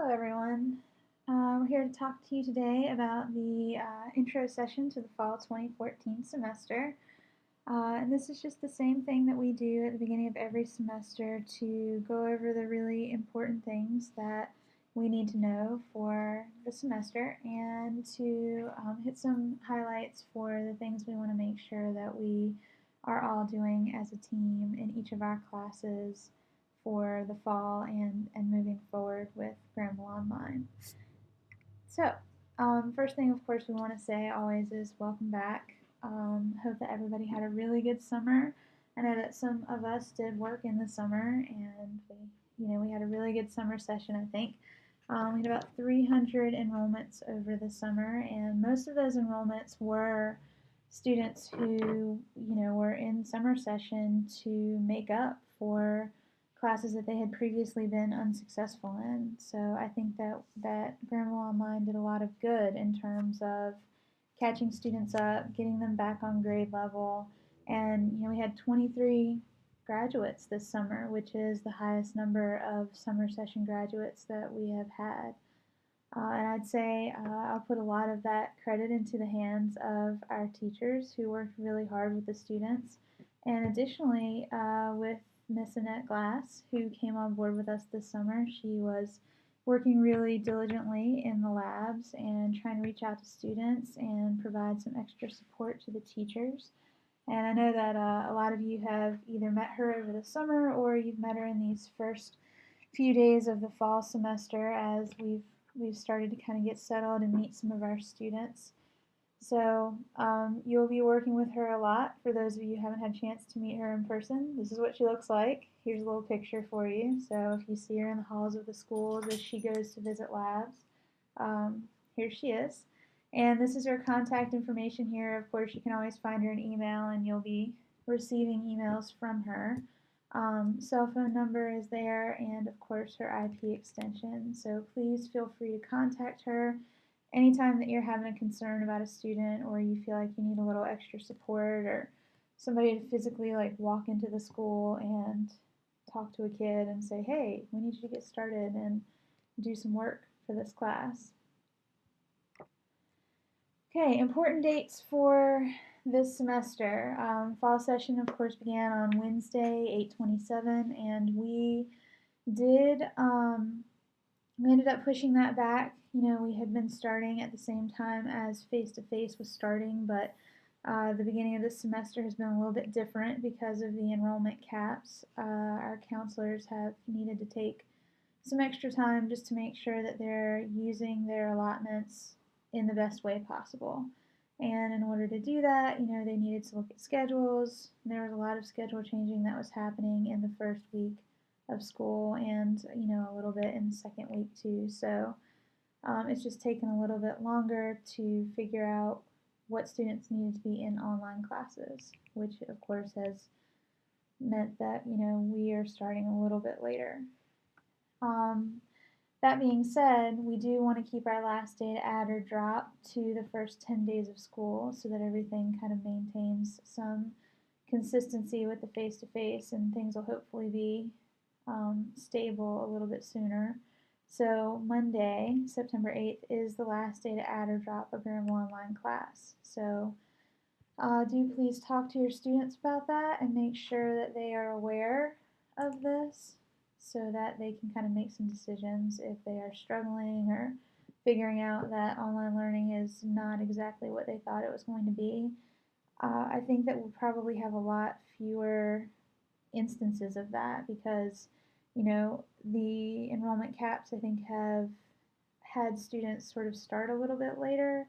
Hello everyone. We're here to talk to you today about the intro session to the Fall 2014 semester. And this is just the same thing that we do at the beginning of every semester to go over the really important things that we need to know for the semester and to hit some highlights for the things we want to make sure that we are all doing as a team in each of our classes for the fall and moving forward with Granville Online. So, first thing, of course, we want to say always is welcome back. Hope that everybody had a really good summer. I know that some of us did work in the summer, and we had a really good summer session. I think we had about 300 enrollments over the summer, and most of those enrollments were students who were in summer session to make up for classes that they had previously been unsuccessful in. So I think that Granville Online did a lot of good in terms of catching students up, getting them back on grade level, and we had 23 graduates this summer, which is the highest number of summer session graduates that we have had. And I'd say I'll put a lot of that credit into the hands of our teachers who worked really hard with the students, and additionally with Miss Annette Glass, who came on board with us this summer. She was working really diligently in the labs and trying to reach out to students and provide some extra support to the teachers. And I know that a lot of you have either met her over the summer or you've met her in these first few days of the fall semester as we've started to kind of get settled and meet some of our students. So you'll be working with her a lot. For those of you who haven't had a chance to meet her in person, this is what she looks like. Here's a little picture for you. So if you see her in the halls of the schools as she goes to visit labs, here she is. And this is her contact information here. Of course, you can always find her an email, and you'll be receiving emails from her. Cell phone number is there, and of course her IP extension. So please feel free to contact her anytime that you're having a concern about a student, or you feel like you need a little extra support, or somebody to physically walk into the school and talk to a kid and say, hey, we need you to get started and do some work for this class. Okay, important dates for this semester. Fall session, of course, began on Wednesday, 8/27, and we ended up pushing that back. We had been starting at the same time as face-to-face was starting, but the beginning of this semester has been a little bit different because of the enrollment caps. Our counselors have needed to take some extra time just to make sure that they're using their allotments in the best way possible. And in order to do that, they needed to look at schedules. There was a lot of schedule changing that was happening in the first week of school, and a little bit in the second week too. So it's just taken a little bit longer to figure out what students needed to be in online classes, which of course has meant that we are starting a little bit later. That being said, we do want to keep our last day to add or drop to the first 10 days of school so that everything kind of maintains some consistency with the face-to-face, and things will hopefully be stable a little bit sooner. So Monday, September 8th, is the last day to add or drop a Granville Online class. So do please talk to your students about that and make sure that they are aware of this so that they can kind of make some decisions if they are struggling or figuring out that online learning is not exactly what they thought it was going to be. I think that we'll probably have a lot fewer instances of that because the enrollment caps, I think, have had students sort of start a little bit later,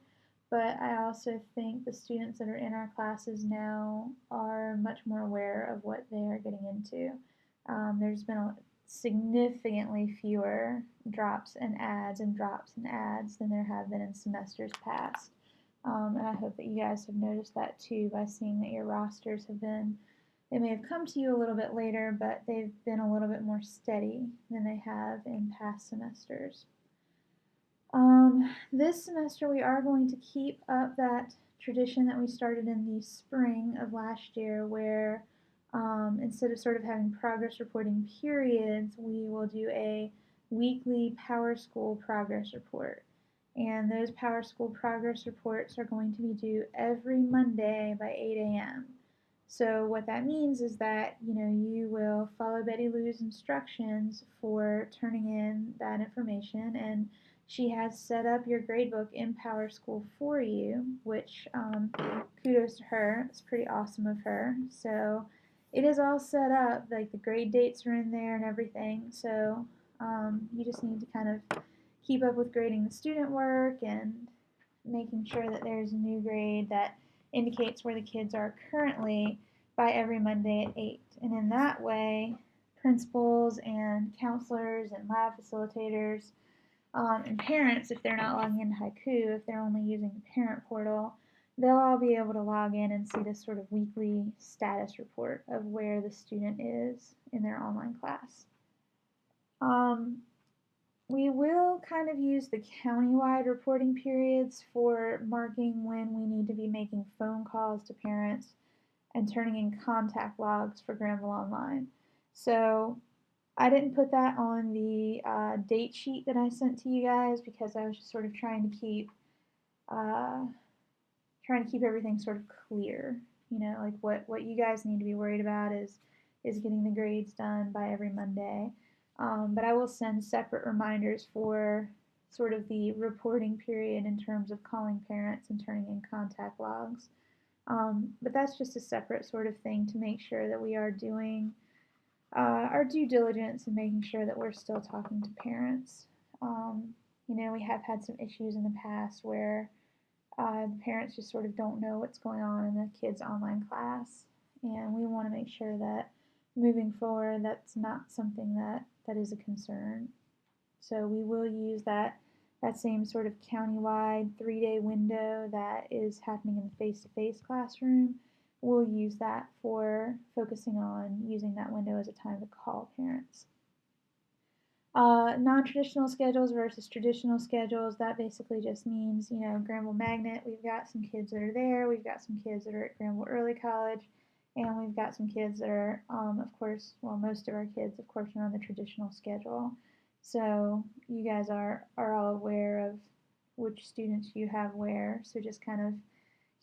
but I also think the students that are in our classes now are much more aware of what they are getting into. There's been significantly fewer drops and adds than there have been in semesters past. And I hope that you guys have noticed that too by seeing that your rosters they may have come to you a little bit later, but they've been a little bit more steady than they have in past semesters. This semester we are going to keep up that tradition that we started in the spring of last year where instead of sort of having progress reporting periods, we will do a weekly Power School progress report. And those Power School progress reports are going to be due every Monday by 8 a.m. So what that means is that you will follow Betty Lou's instructions for turning in that information, and she has set up your gradebook in Power School for you, which kudos to her. It's pretty awesome of her. So it is all set up, like the grade dates are in there and everything. So you just need to kind of keep up with grading the student work and making sure that there's a new grade that indicates where the kids are currently by every Monday at 8. And in that way, principals and counselors and lab facilitators and parents, if they're not logging into Haiku, if they're only using the parent portal, they'll all be able to log in and see this sort of weekly status report of where the student is in their online class. We will kind of use the countywide reporting periods for marking when we need to be making phone calls to parents and turning in contact logs for Granville Online. So I didn't put that on the date sheet that I sent to you guys because I was just sort of trying to keep everything sort of clear. Like what you guys need to be worried about is getting the grades done by every Monday. But I will send separate reminders for sort of the reporting period in terms of calling parents and turning in contact logs. But that's just a separate sort of thing to make sure that we are doing our due diligence and making sure that we're still talking to parents. We have had some issues in the past where the parents just sort of don't know what's going on in the kids' online class, and we want to make sure that moving forward that's not something that is a concern. So we will use that same sort of countywide 3-day window that is happening in the face-to-face classroom. We'll use that for focusing on using that window as a time to call parents. Non-traditional schedules versus traditional schedules, that basically just means, Granville Magnet, we've got some kids that are there, we've got some kids that are at Granville Early College, and we've got some kids that are, of course, well, most of our kids, of course, are on the traditional schedule. So you guys are all aware of which students you have where, so just kind of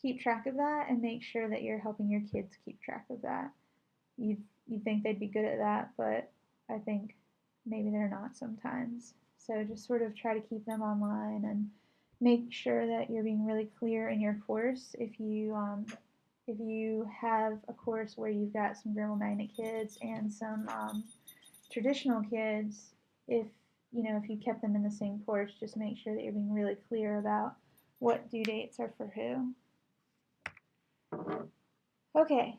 keep track of that and make sure that you're helping your kids keep track of that. You'd think they'd be good at that, but I think maybe they're not sometimes. So just sort of try to keep them online and make sure that you're being really clear in your course. If you have a course where you've got some Granville Magnet kids and some traditional kids, if you kept them in the same course, just make sure that you're being really clear about what due dates are for who. Okay,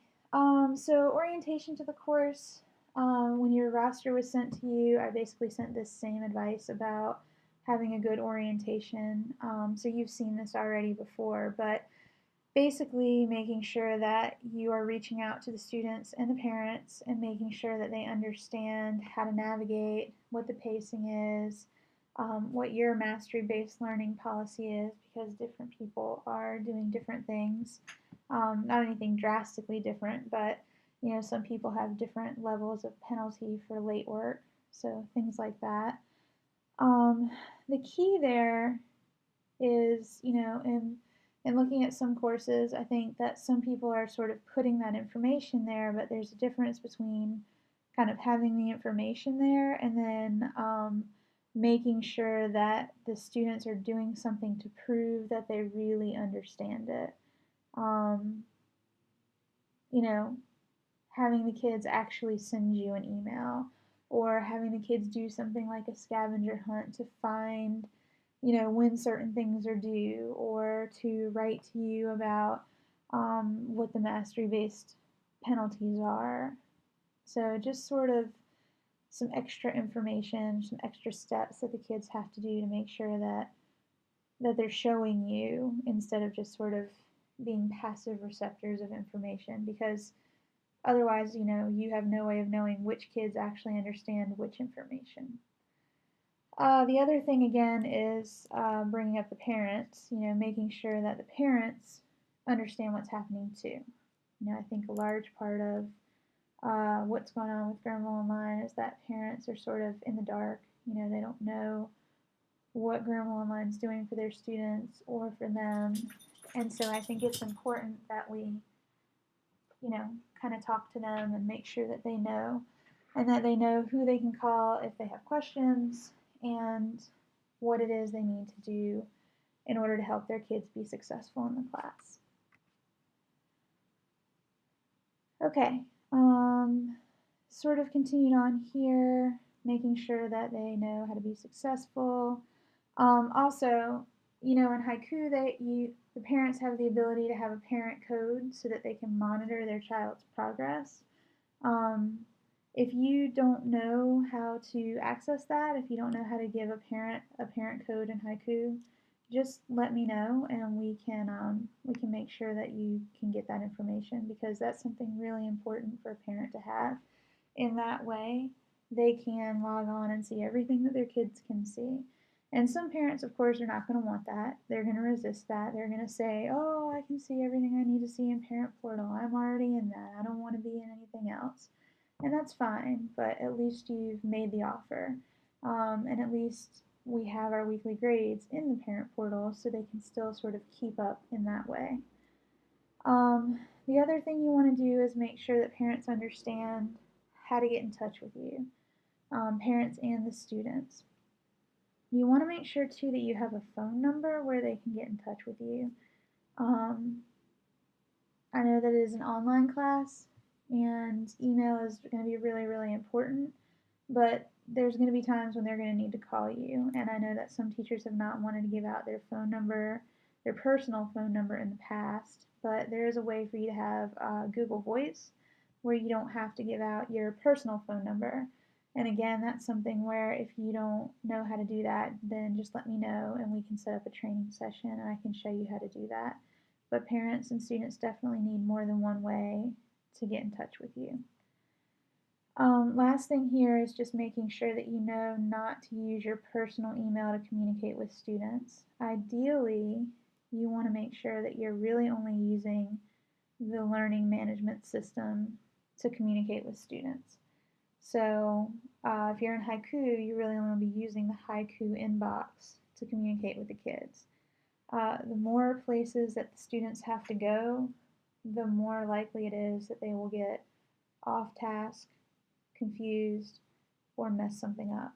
so orientation to the course. When your roster was sent to you, I basically sent this same advice about having a good orientation. So you've seen this already before, but basically making sure that you are reaching out to the students and the parents and making sure that they understand how to navigate, what the pacing is, what your mastery-based learning policy is, because different people are doing different things. Not anything drastically different, but some people have different levels of penalty for late work, so things like that. The key there is, in looking at some courses, I think that some people are sort of putting that information there, but there's a difference between kind of having the information there and then making sure that the students are doing something to prove that they really understand it. Having the kids actually send you an email, or having the kids do something like a scavenger hunt to find when certain things are due, or to write to you about what the mastery-based penalties are. So just sort of some extra information, some extra steps that the kids have to do to make sure that they're showing you instead of just sort of being passive receptors of information, because otherwise, you have no way of knowing which kids actually understand which information. The other thing, again, is bringing up the parents, making sure that the parents understand what's happening too. I think a large part of what's going on with Granville Online is that parents are sort of in the dark They don't know what Grandma Online is doing for their students or for them. And so I think it's important that we, kind of talk to them and make sure that they know, and that they know who they can call if they have questions and what it is they need to do in order to help their kids be successful in the class. Okay, sort of continued on here, making sure that they know how to be successful. Also, in haiku, the parents have the ability to have a parent code so that they can monitor their child's progress. If you don't know how to access that, if you don't know how to give a parent code in haiku, just let me know, and we can make sure that you can get that information, because that's something really important for a parent to have. In that way, they can log on and see everything that their kids can see. And some parents, of course, are not going to want that. They're going to resist that. They're going to say, oh, I can see everything I need to see in Parent Portal. I'm already in that. I don't want to be in anything else. And that's fine, but at least you've made the offer. And at least we have our weekly grades in the Parent Portal, so they can still sort of keep up in that way. The other thing you want to do is make sure that parents understand how to get in touch with you, parents and the students. You want to make sure too that you have a phone number where they can get in touch with you. I know that it is an online class, and email is going to be really, really important, but there's going to be times when they're going to need to call you, and I know that some teachers have not wanted to give out their phone number, their personal phone number in the past, but there is a way for you to have Google Voice where you don't have to give out your personal phone number. And again, that's something where if you don't know how to do that, then just let me know and we can set up a training session and I can show you how to do that. But parents and students definitely need more than one way to get in touch with you. Last thing here is just making sure that you know not to use your personal email to communicate with students. Ideally, you want to make sure that you're really only using the learning management system to communicate with students. So if you're in haiku, you really only want to be using the haiku inbox to communicate with the kids. The more places that the students have to go, the more likely it is that they will get off task, confused, or mess something up.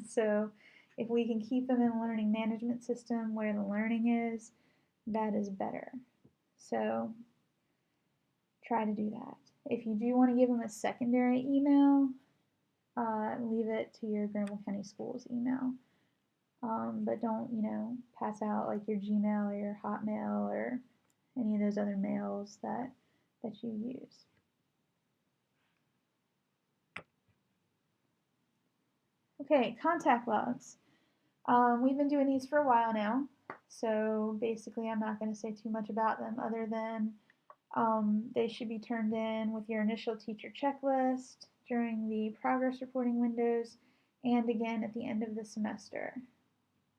So if we can keep them in a learning management system where the learning is, that is better. So try to do that. If you do want to give them a secondary email, leave it to your Granville County Schools email. But don't, pass out like your Gmail or your Hotmail or any of those other mails that you use. Okay, contact logs. We've been doing these for a while now, so basically I'm not going to say too much about them other than they should be turned in with your initial teacher checklist during the progress reporting windows and again at the end of the semester.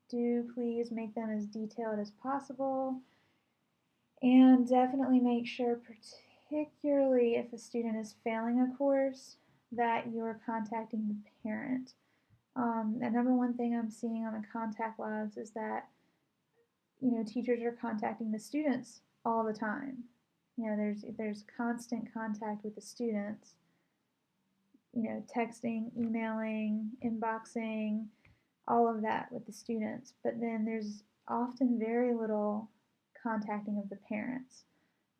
Do please make them as detailed as possible, and definitely make sure, particularly if a student is failing a course, that you're contacting the parent. The number one thing I'm seeing on the contact logs is that teachers are contacting the students all the time. There's constant contact with the students. Texting, emailing, inboxing, all of that with the students. But then there's often very little contacting of the parents.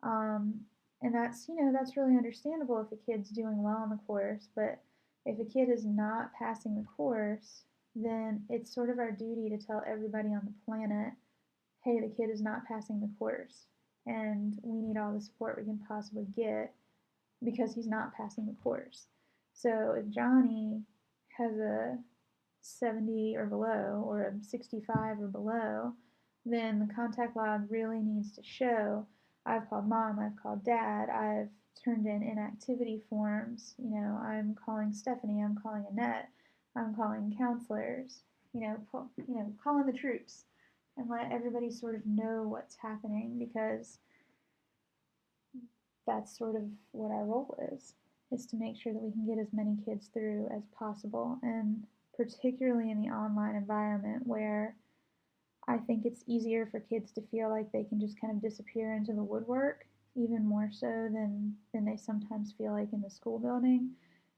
And that's really understandable if a kid's doing well in the course, but if a kid is not passing the course, then it's sort of our duty to tell everybody on the planet, hey, the kid is not passing the course, and we need all the support we can possibly get because he's not passing the course. So if Johnny has a 70 or below or a 65 or below, then the contact log really needs to show, I've called mom, I've called dad, I've turned in inactivity forms, I'm calling Stephanie, I'm calling Annette, I'm calling counselors, calling the troops and let everybody sort of know what's happening, because that's sort of what our role is to make sure that we can get as many kids through as possible and particularly in the online environment where I think it's easier for kids to feel like they can just kind of disappear into the woodwork, even more so than they sometimes feel like in the school building.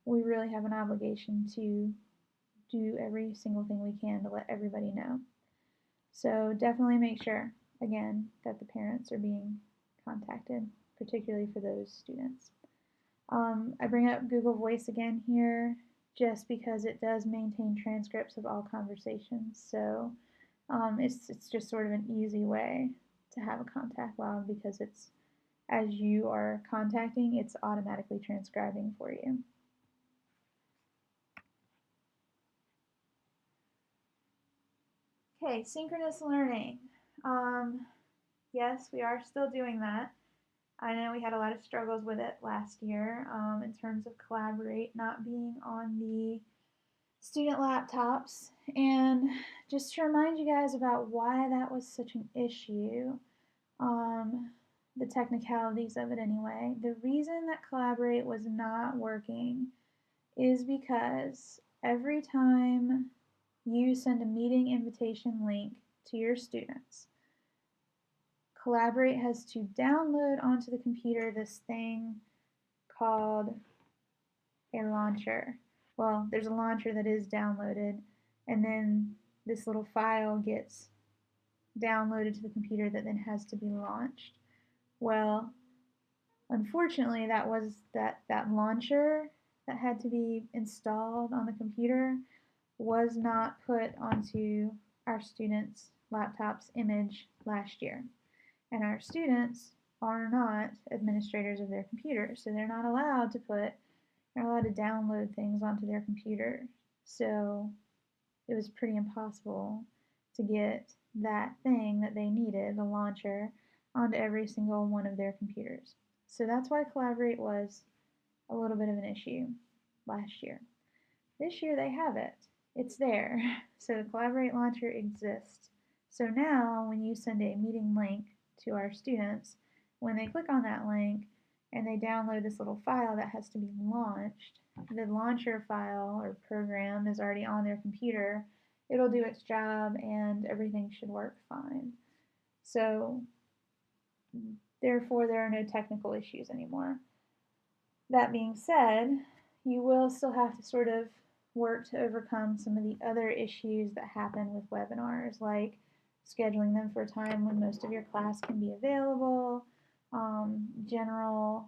We really have an obligation to do every single thing we can to let everybody know. So definitely make sure, again, that the parents are being contacted, particularly for those students. I bring up Google Voice again here just because it does maintain transcripts of all conversations. So it's just sort of an easy way to have a contact log because it's as you are contacting, it's automatically transcribing for you. Okay, synchronous learning. Yes, we are still doing that. I know we had a lot of struggles with it last year in terms of Collaborate not being on the student laptops. And just to remind you guys about why that was such an issue, the technicalities of it anyway. The reason that Collaborate was not working is because every time you send a meeting invitation link to your students, Collaborate has to download onto the computer this thing called a launcher. Well, there's a launcher that is downloaded, and then this little file gets downloaded to the computer that then has to be launched. Well, unfortunately, that launcher that had to be installed on the computer was not put onto our students' laptops image last year. And our students are not administrators of their computers, so they're not allowed to download things onto their computer. So it was pretty impossible to get that thing that they needed, the launcher, onto every single one of their computers. So that's why Collaborate was a little bit of an issue last year. This year they have it. It's there. So the Collaborate launcher exists. So now when you send a meeting link to our students, when they click on that link and they download this little file that has to be launched, the launcher file or program is already on their computer. It'll do its job and everything should work fine. So therefore there are no technical issues anymore. That being said, you will still have to sort of work to overcome some of the other issues that happen with webinars, like scheduling them for a time when most of your class can be available, general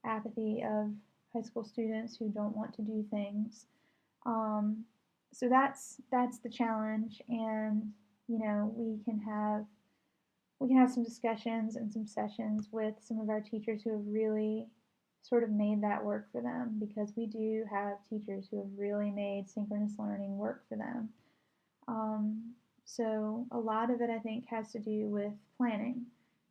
apathy of high school students who don't want to do things. So that's the challenge, and you know we can have some discussions and some sessions with some of our teachers who have really sort of made that work for them, because we do have teachers who have really made synchronous learning work for them. So a lot of it, I think, has to do with planning,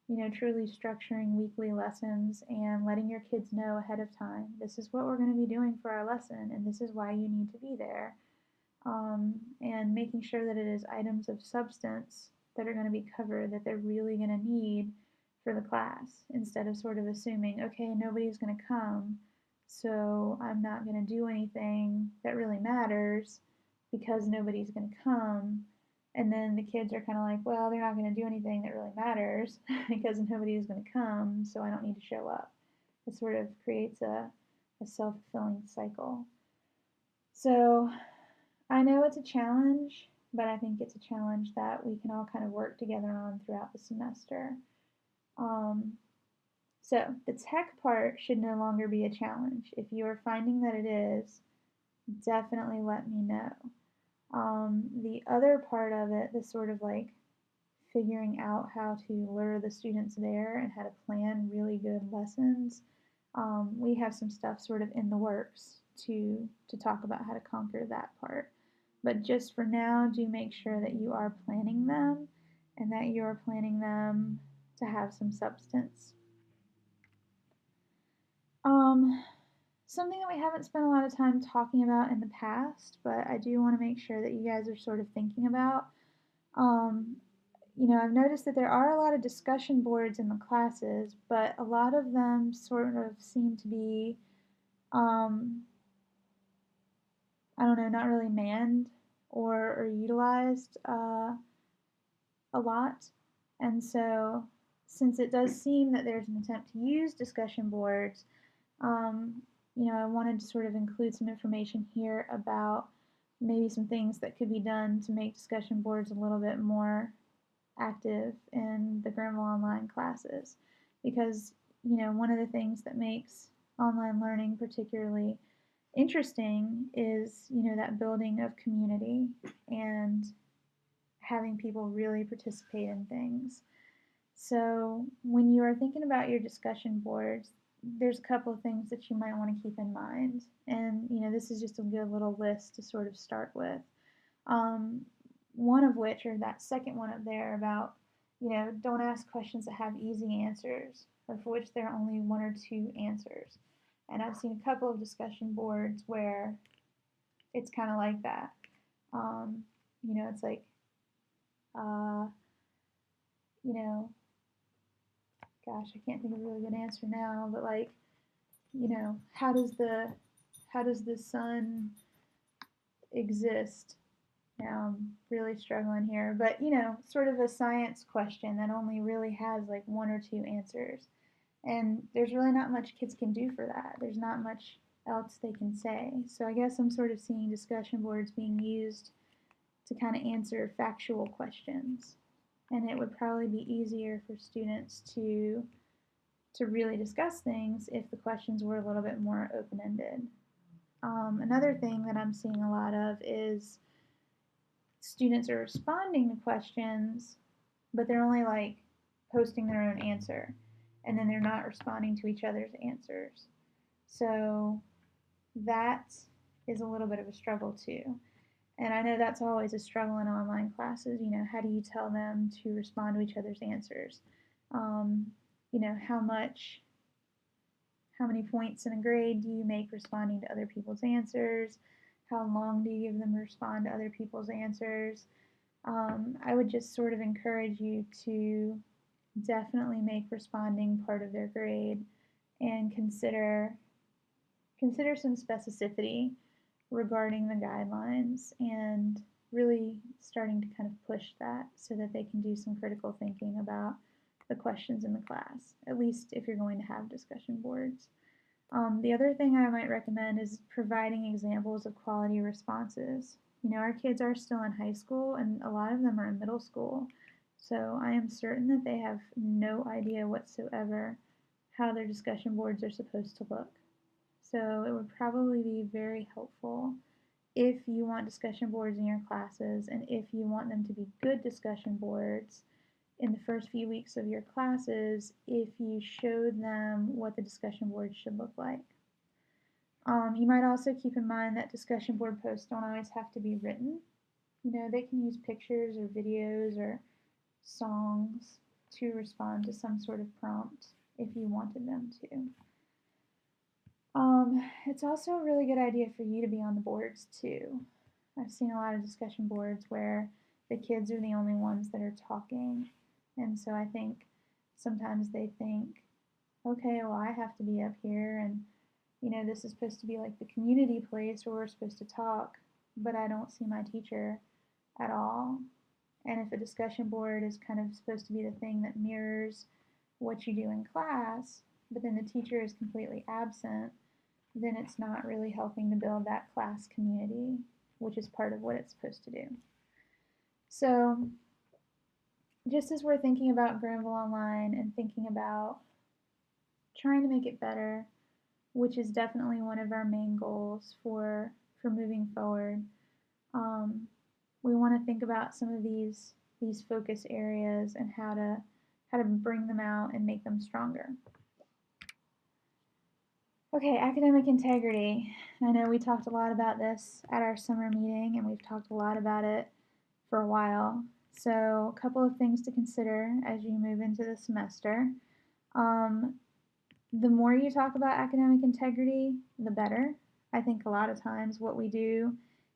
you know, truly structuring weekly lessons and letting your kids know ahead of time, this is what we're going to be doing for our lesson and this is why you need to be there. And making sure that it is items of substance that are going to be covered that they're really going to need for the class, instead of sort of assuming, okay, nobody's going to come, so I'm not going to do anything that really matters because nobody's going to come. And then the kids are kind of like, well, they're not going to do anything that really matters because nobody is going to come, so I don't need to show up. It sort of creates a self-fulfilling cycle. So I know it's a challenge, but I think it's a challenge that we can all kind of work together on throughout the semester. So the tech part should no longer be a challenge. If you are finding that it is, definitely let me know. The other part of it, the sort of like figuring out how to lure the students there and how to plan really good lessons, we have some stuff sort of in the works to talk about how to conquer that part. But just for now, do make sure that you are planning them and that you are planning them to have some substance. Something that we haven't spent a lot of time talking about in the past, but I do want to make sure that you guys are sort of thinking about. You know, I've noticed that there are a lot of discussion boards in the classes, but a lot of them sort of seem to be, I don't know, not really manned or are utilized a lot. And so, since it does seem that there's an attempt to use discussion boards, um, I wanted to sort of include some information here about maybe some things that could be done to make discussion boards a little bit more active in the Granville Online classes. Because, one of the things that makes online learning particularly interesting is, that building of community and having people really participate in things. So when you are thinking about your discussion boards, there's a couple of things that you might want to keep in mind. And, this is just a good little list to sort of start with. Um, one of which, or that second one up there about, don't ask questions that have easy answers or for which there are only one or two answers. And I've seen a couple of discussion boards where it's kind of like that. It's like, uh, you know, gosh, I can't think of a really good answer now, but like, how does the sun exist? Now I'm really struggling here, but sort of a science question that only really has like one or two answers. And there's really not much kids can do for that. There's not much else they can say. So I guess I'm sort of seeing discussion boards being used to kind of answer factual questions. And it would probably be easier for students to really discuss things if the questions were a little bit more open-ended. Another thing that I'm seeing a lot of is students are responding to questions, but they're only like posting their own answer, and then they're not responding to each other's answers. So that is a little bit of a struggle too. And I know that's always a struggle in online classes. How do you tell them to respond to each other's answers? Um, how many points in a grade do you make responding to other people's answers? How long do you give them to respond to other people's answers? I would just sort of encourage you to definitely make responding part of their grade and consider some specificity regarding the guidelines and really starting to kind of push that so that they can do some critical thinking about the questions in the class, at least if you're going to have discussion boards. The other thing I might recommend is providing examples of quality responses. Our kids are still in high school and a lot of them are in middle school, so I am certain that they have no idea whatsoever how their discussion boards are supposed to look. So it would probably be very helpful if you want discussion boards in your classes and if you want them to be good discussion boards in the first few weeks of your classes, if you showed them what the discussion board should look like. You might also keep in mind that discussion board posts don't always have to be written. They can use pictures or videos or songs to respond to some sort of prompt if you wanted them to. It's also a really good idea for you to be on the boards too. I've seen a lot of discussion boards where the kids are the only ones that are talking, and so I think sometimes they think, okay, well, I have to be up here, and this is supposed to be like the community place where we're supposed to talk, but I don't see my teacher at all. And if a discussion board is kind of supposed to be the thing that mirrors what you do in class, but then the teacher is completely absent, then it's not really helping to build that class community, which is part of what it's supposed to do. So just as we're thinking about Granville Online and thinking about trying to make it better, which is definitely one of our main goals for moving forward, we want to think about some of these focus areas and how to bring them out and make them stronger. Okay, academic integrity. I know we talked a lot about this at our summer meeting, and we've talked a lot about it for a while. So a couple of things to consider as you move into the semester. The more you talk about academic integrity, the better. I think a lot of times what we do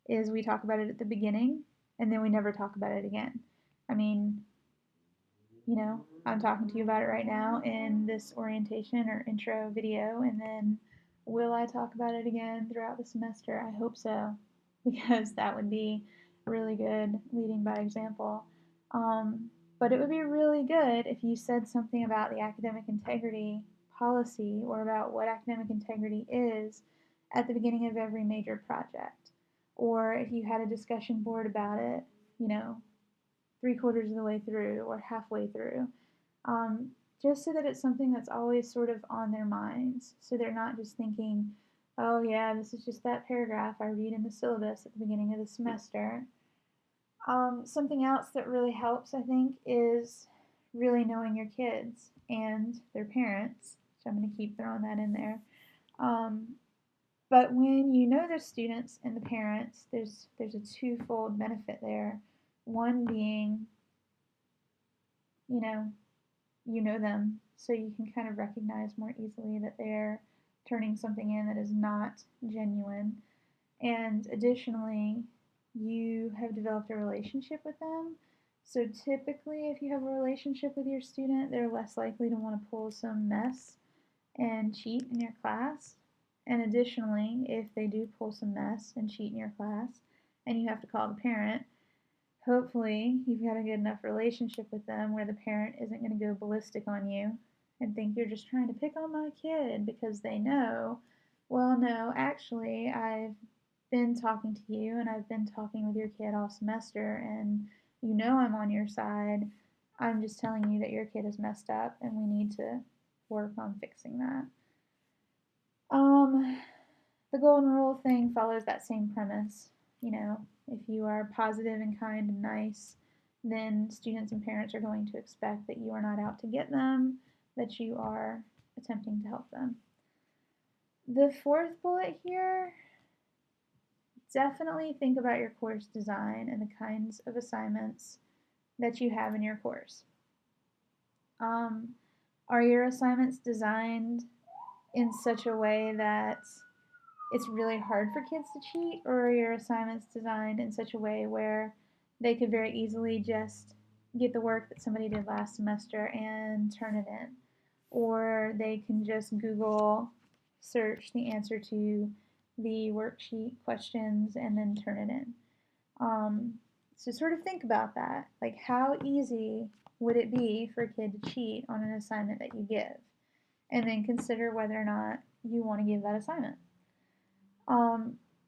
is we talk about it at the beginning, and then we never talk about it again. I mean, I'm talking to you about it right now in this orientation or intro video, and then will I talk about it again throughout the semester? I hope so, because that would be really good leading by example. But it would be really good if you said something about the academic integrity policy or about what academic integrity is at the beginning of every major project. Or if you had a discussion board about it, you know, 3/4 of the way through or halfway through, um, just so that it's something that's always sort of on their minds. So they're not just thinking, oh, yeah, this is just that paragraph I read in the syllabus at the beginning of the semester. Something else that really helps, I think, is really knowing your kids and their parents. So I'm going to keep throwing that in there. Um, but when you know the students and the parents, there's a twofold benefit there. One being, you know, you know them, so you can kind of recognize more easily that they're turning something in that is not genuine. And additionally, you have developed a relationship with them. So typically, if you have a relationship with your student, they're less likely to want to pull some mess and cheat in your class. And additionally, if they do pull some mess and cheat in your class and you have to call the parent, hopefully you've got a good enough relationship with them where the parent isn't going to go ballistic on you and think you're just trying to pick on my kid because they know, well, no, actually, I've been talking to you and I've been talking with your kid all semester and you know I'm on your side. I'm just telling you that your kid is messed up and we need to work on fixing that. The golden rule thing follows that same premise. You know, if you are positive and kind and nice, then students and parents are going to expect that you are not out to get them, that you are attempting to help them. The fourth bullet here, definitely think about your course design and the kinds of assignments that you have in your course. Are your assignments designed in such a way that it's really hard for kids to cheat, or are your assignments designed in such a way where they could very easily just get the work that somebody did last semester and turn it in? Or they can just Google search the answer to the worksheet questions and then turn it in. So sort of think about that. Like, how easy would it be for a kid to cheat on an assignment that you give? And then consider whether or not you want to give that assignment.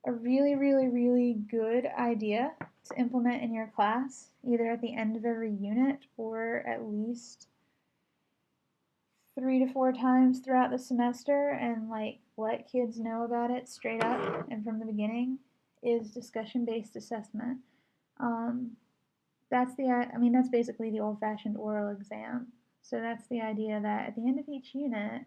A really, really, really good idea to implement in your class, either at the end of every unit or at least 3 to 4 times throughout the semester, and like let kids know about it straight up and from the beginning, is discussion-based assessment. That's basically the old-fashioned oral exam. So that's the idea that at the end of each unit,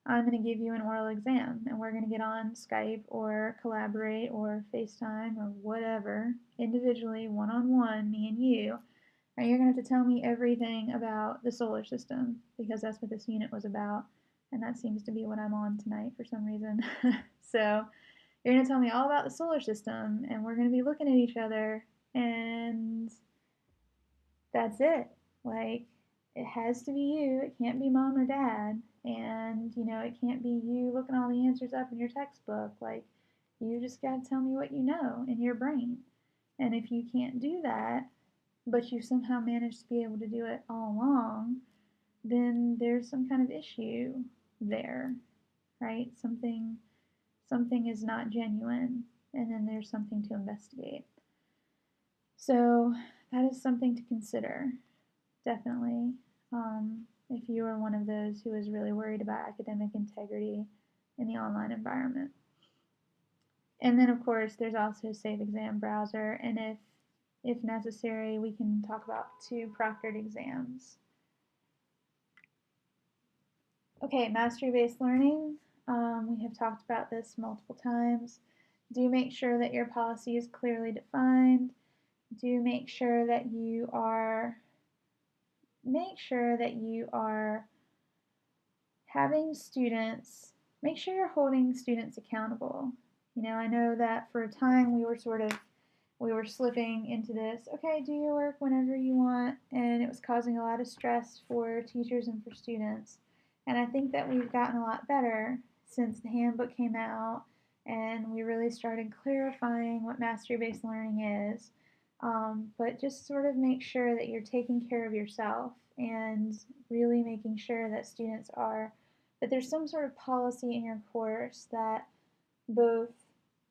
I'm going to give you an oral exam and we're going to get on Skype or Collaborate or FaceTime or whatever, individually, one-on-one, me and you, and you're going to have to tell me everything about the solar system because that's what this unit was about, and that seems to be what I'm on tonight for some reason. So you're going to tell me all about the solar system and we're going to be looking at each other and that's it. Like, it has to be you. It can't be mom or dad. And, you know, it can't be you looking all the answers up in your textbook. Like, you just got to tell me what you know in your brain. And if you can't do that, but you somehow managed to be able to do it all along, then there's some kind of issue there, right? Something is not genuine, and then there's something to investigate. So that is something to consider, definitely. If you are one of those who is really worried about academic integrity in the online environment. And then, of course, there's also Safe Exam Browser, and if necessary, we can talk about 2 proctored exams. Okay, mastery-based learning. We have talked about this multiple times. Do make sure that your policy is clearly defined. Do make sure that you are having students, make sure you're holding students accountable. You know, I know that for a time we were slipping into this, okay, do your work whenever you want, and it was causing a lot of stress for teachers and for students. And I think that we've gotten a lot better since the handbook came out and we really started clarifying what mastery-based learning is. But just sort of make sure that you're taking care of yourself and really making sure that that there's some sort of policy in your course that both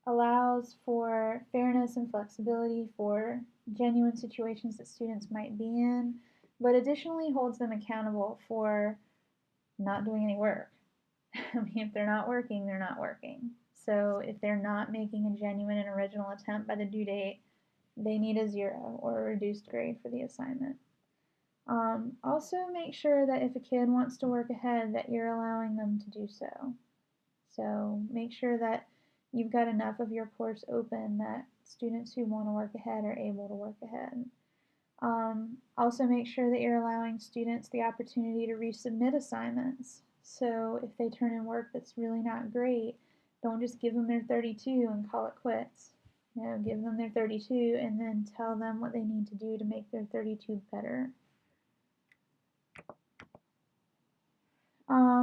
allows for fairness and flexibility for genuine situations that students might be in, but additionally holds them accountable for not doing any work. I mean, if they're not working, they're not working. So if they're not making a genuine and original attempt by the due date, they need a 0 or a reduced grade for the assignment. Also make sure that if a kid wants to work ahead that you're allowing them to do so. So make sure that you've got enough of your course open that students who want to work ahead are able to work ahead. Also make sure that you're allowing students the opportunity to resubmit assignments. So if they turn in work that's really not great, don't just give them their 32 and call it quits. Give them their 32 and then tell them what they need to do to make their 32 better.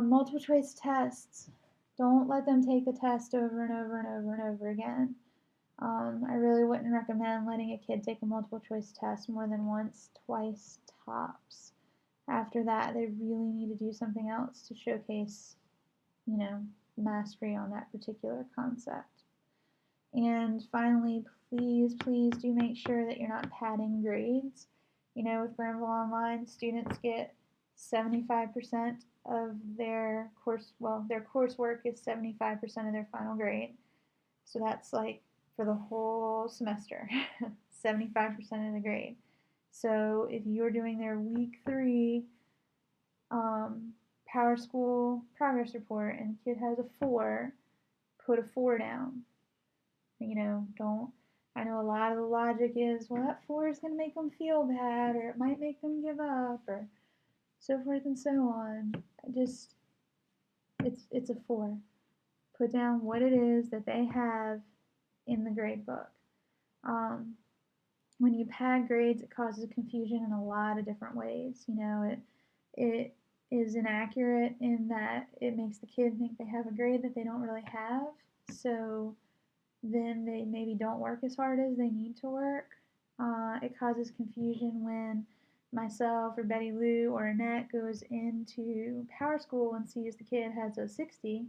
Multiple choice tests. Don't let them take the test over and over and over and over again. I really wouldn't recommend letting a kid take a multiple choice test more than once, twice, tops. After that, they really need to do something else to showcase, mastery on that particular concept. And finally, please do make sure that you're not padding grades. With Granville Online, students get 75% of their coursework is 75% of their final grade. So that's like for the whole semester, 75% of the grade. So if you're doing their week 3 Power School progress report and the kid has a 4, put a 4 down. Don't. I know a lot of the logic is, well, that 4 is going to make them feel bad, or it might make them give up, or so forth and so on. It's a 4. Put down what it is that they have in the grade book. When you pad grades, it causes confusion in a lot of different ways. It is inaccurate in that it makes the kid think they have a grade that they don't really have. So then they maybe don't work as hard as they need to work. It causes confusion when myself or Betty Lou or Annette goes into Power School and sees the kid has a 60,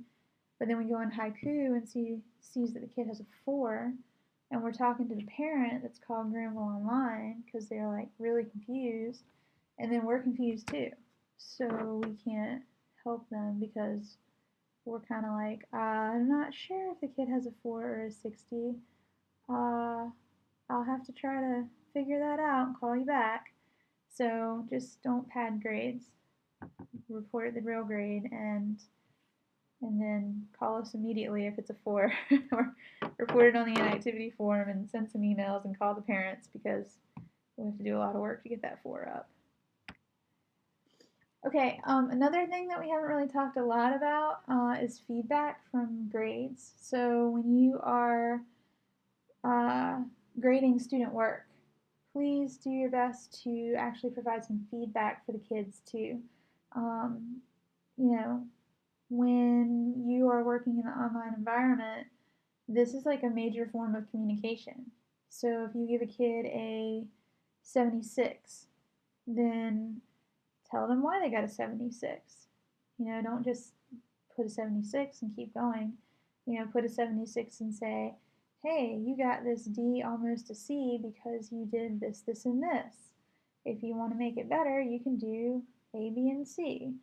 but then we go in Haiku and sees that the kid has a 4, and we're talking to the parent that's called Granville Online because they're like really confused, and then we're confused too. So we can't help them because we're kind of like, I'm not sure if the kid has a 4 or a 60. I'll have to try to figure that out and call you back. So just don't pad grades. Report the real grade and then call us immediately if it's a 4 or report it on the inactivity form and send some emails and call the parents because we have to do a lot of work to get that 4 up. Okay, another thing that we haven't really talked a lot about is feedback from grades. So when you are grading student work, please do your best to actually provide some feedback for the kids too. When you are working in the online environment, this is like a major form of communication. So if you give a kid a 76, then tell them why they got a 76. Don't just put a 76 and keep going. Put a 76 and say, hey, you got this D almost a C because you did this, this, and this. If you want to make it better, you can do A, B, and C.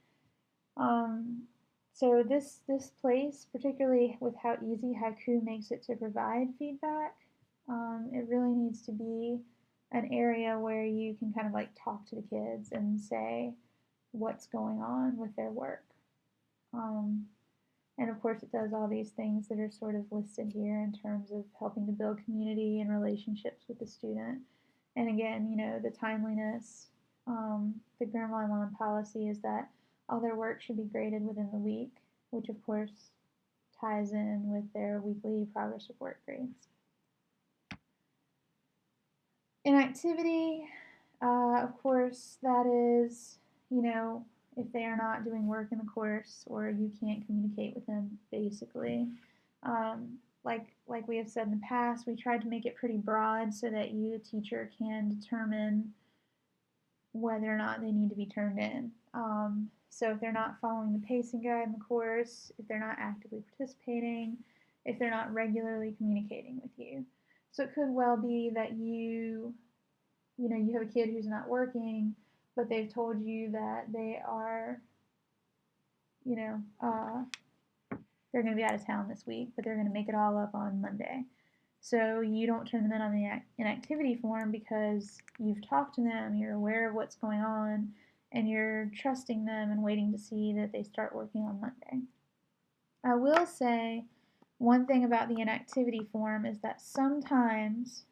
So this place, particularly with how easy Haiku makes it to provide feedback, it really needs to be an area where you can kind of like talk to the kids and say what's going on with their work. And of course it does all these things that are sort of listed here in terms of helping to build community and relationships with the student. And again, the timeliness, the Granville Online policy is that all their work should be graded within the week, which of course ties in with their weekly progress report grades. Inactivity, of course, that is, if they are not doing work in the course or you can't communicate with them, basically. like we have said in the past, we tried to make it pretty broad so that you, the teacher, can determine whether or not they need to be turned in. So if they're not following the pacing guide in the course, if they're not actively participating, if they're not regularly communicating with you. So it could well be that you have a kid who's not working, but they've told you that they are, you know, they're going to be out of town this week, but they're going to make it all up on Monday. So you don't turn them in on the inactivity form because you've talked to them, you're aware of what's going on, and you're trusting them and waiting to see that they start working on Monday. I will say one thing about the inactivity form is that sometimes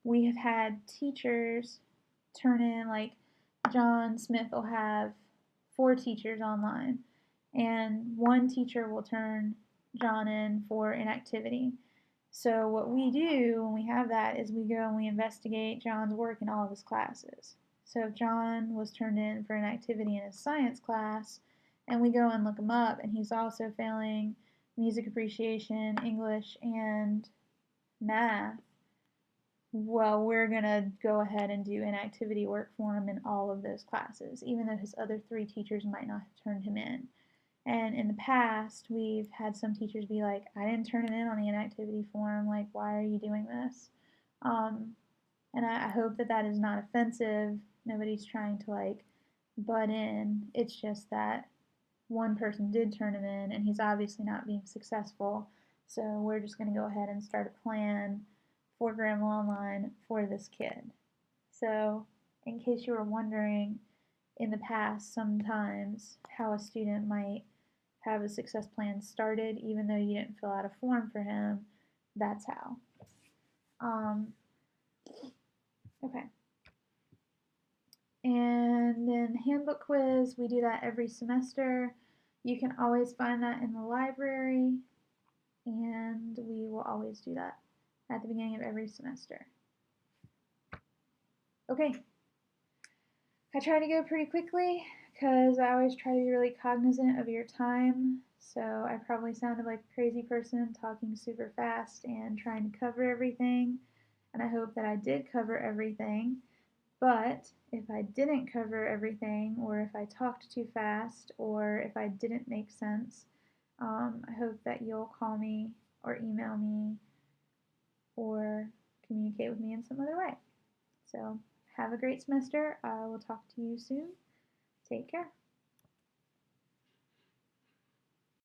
we have had teachers turn in, like John Smith will have 4 teachers online, and one teacher will turn John in for inactivity. So what we do when we have that is we go and we investigate John's work in all of his classes. So if John was turned in for an activity in his science class, and we go and look him up, and he's also failing music appreciation, English, and math, well, we're going to go ahead and do inactivity work for him in all of those classes, even though his other 3 teachers might not have turned him in. And in the past, we've had some teachers be like, I didn't turn it in on the inactivity form, like, why are you doing this? And I hope that that is not offensive. Nobody's trying to, like, butt in. It's just that one person did turn him in, and he's obviously not being successful. So we're just going to go ahead and start a plan for Grandma Online for this kid. So in case you were wondering, in the past, sometimes how a student might have a success plan started even though you didn't fill out a form for him, that's how. Okay. And then handbook quiz, we do that every semester. You can always find that in the library, and we will always do that at the beginning of every semester. Okay. I try to go pretty quickly because I always try to be really cognizant of your time. So I probably sounded like a crazy person talking super fast and trying to cover everything. And I hope that I did cover everything. But if I didn't cover everything, or if I talked too fast, or if I didn't make sense, I hope that you'll call me or email me or communicate with me in some other way. So have a great semester. I will talk to you soon. Take care.